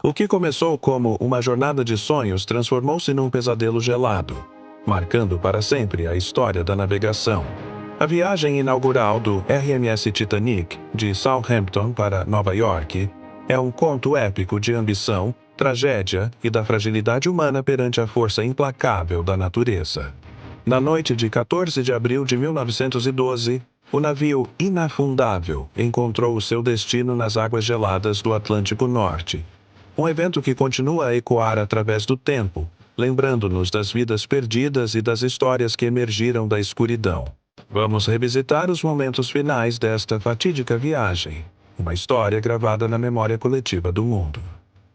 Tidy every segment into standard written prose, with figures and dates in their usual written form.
O que começou como uma jornada de sonhos transformou-se num pesadelo gelado, marcando para sempre a história da navegação. A viagem inaugural do RMS Titanic, de Southampton para Nova York, é um conto épico de ambição, tragédia e da fragilidade humana perante a força implacável da natureza. Na noite de 14 de abril de 1912, o navio inafundável encontrou o seu destino nas águas geladas do Atlântico Norte. Um evento que continua a ecoar através do tempo, lembrando-nos das vidas perdidas e das histórias que emergiram da escuridão. Vamos revisitar os momentos finais desta fatídica viagem, uma história gravada na memória coletiva do mundo.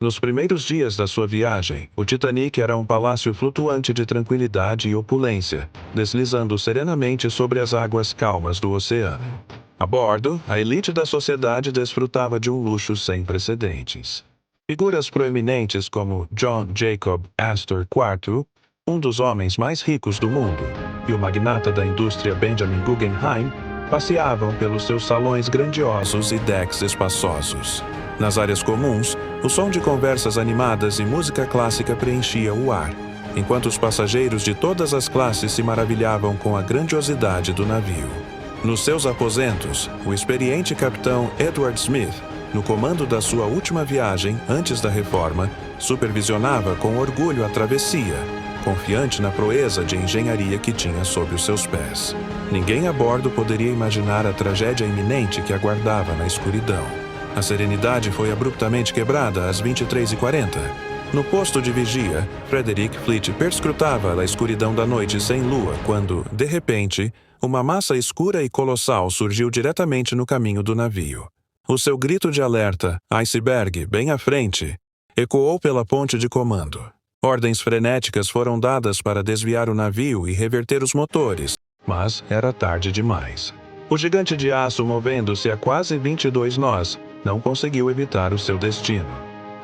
Nos primeiros dias da sua viagem, o Titanic era um palácio flutuante de tranquilidade e opulência, deslizando serenamente sobre as águas calmas do oceano. A bordo, a elite da sociedade desfrutava de um luxo sem precedentes. Figuras proeminentes como John Jacob Astor IV, um dos homens mais ricos do mundo, e o magnata da indústria Benjamin Guggenheim, passeavam pelos seus salões grandiosos e decks espaçosos. Nas áreas comuns, o som de conversas animadas e música clássica preenchia o ar, enquanto os passageiros de todas as classes se maravilhavam com a grandiosidade do navio. Nos seus aposentos, o experiente capitão Edward Smith, no comando da sua última viagem antes da reforma, supervisionava com orgulho a travessia, confiante na proeza de engenharia que tinha sob os seus pés. Ninguém a bordo poderia imaginar a tragédia iminente que aguardava na escuridão. A serenidade foi abruptamente quebrada às 23h40. No posto de vigia, Frederick Fleet perscrutava a escuridão da noite sem lua quando, de repente, uma massa escura e colossal surgiu diretamente no caminho do navio. O seu grito de alerta, iceberg, bem à frente, ecoou pela ponte de comando. Ordens frenéticas foram dadas para desviar o navio e reverter os motores, mas era tarde demais. O gigante de aço, movendo-se a quase 22 nós, não conseguiu evitar o seu destino.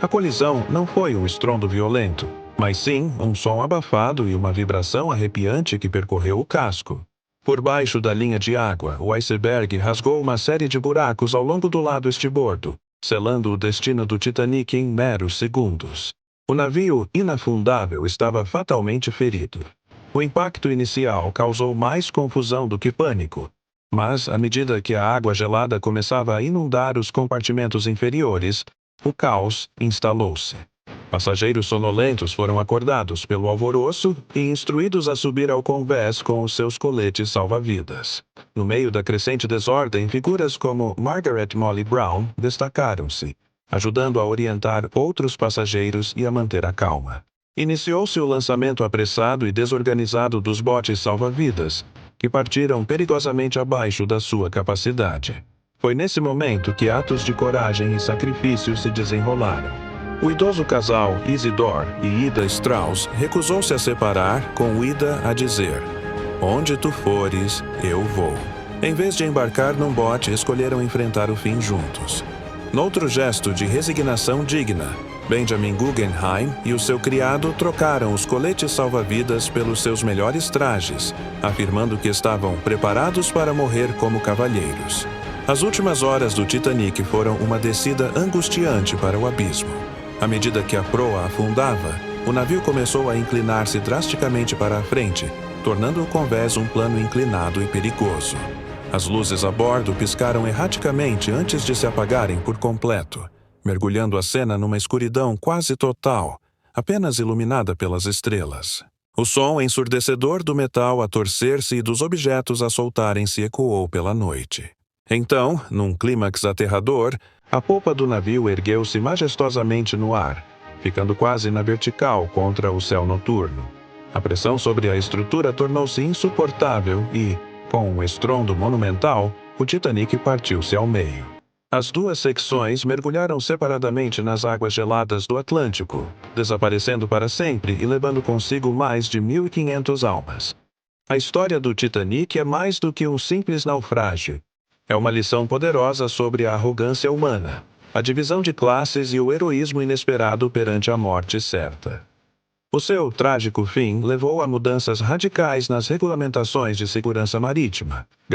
A colisão não foi um estrondo violento, mas sim um som abafado e uma vibração arrepiante que percorreu o casco. Por baixo da linha de água, o iceberg rasgou uma série de buracos ao longo do lado estibordo, selando o destino do Titanic em meros segundos. O navio inafundável estava fatalmente ferido. O impacto inicial causou mais confusão do que pânico, mas, à medida que a água gelada começava a inundar os compartimentos inferiores, o caos instalou-se. Passageiros sonolentos foram acordados pelo alvoroço e instruídos a subir ao convés com os seus coletes salva-vidas. No meio da crescente desordem, figuras como Margaret Molly Brown destacaram-se, ajudando a orientar outros passageiros e a manter a calma. Iniciou-se o lançamento apressado e desorganizado dos botes salva-vidas, que partiram perigosamente abaixo da sua capacidade. Foi nesse momento que atos de coragem e sacrifício se desenrolaram. O idoso casal Isidore e Ida Strauss recusou-se a separar, com Ida a dizer: "Onde tu fores, eu vou." Em vez de embarcar num bote, escolheram enfrentar o fim juntos. Noutro gesto de resignação digna, Benjamin Guggenheim e o seu criado trocaram os coletes salva-vidas pelos seus melhores trajes, afirmando que estavam preparados para morrer como cavalheiros. As últimas horas do Titanic foram uma descida angustiante para o abismo. À medida que a proa afundava, o navio começou a inclinar-se drasticamente para a frente, tornando o convés um plano inclinado e perigoso. As luzes a bordo piscaram erraticamente antes de se apagarem por completo, mergulhando a cena numa escuridão quase total, apenas iluminada pelas estrelas. O som ensurdecedor do metal a torcer-se e dos objetos a soltarem-se ecoou pela noite. Então, num clímax aterrador, a polpa do navio ergueu-se majestosamente no ar, ficando quase na vertical contra o céu noturno. A pressão sobre a estrutura tornou-se insuportável e, com um estrondo monumental, o Titanic partiu-se ao meio. As duas secções mergulharam separadamente nas águas geladas do Atlântico, desaparecendo para sempre e levando consigo mais de 1.500 almas. A história do Titanic é mais do que um simples naufrágio. É uma lição poderosa sobre a arrogância humana, a divisão de classes e o heroísmo inesperado perante a morte certa. O seu trágico fim levou a mudanças radicais nas regulamentações de segurança marítima.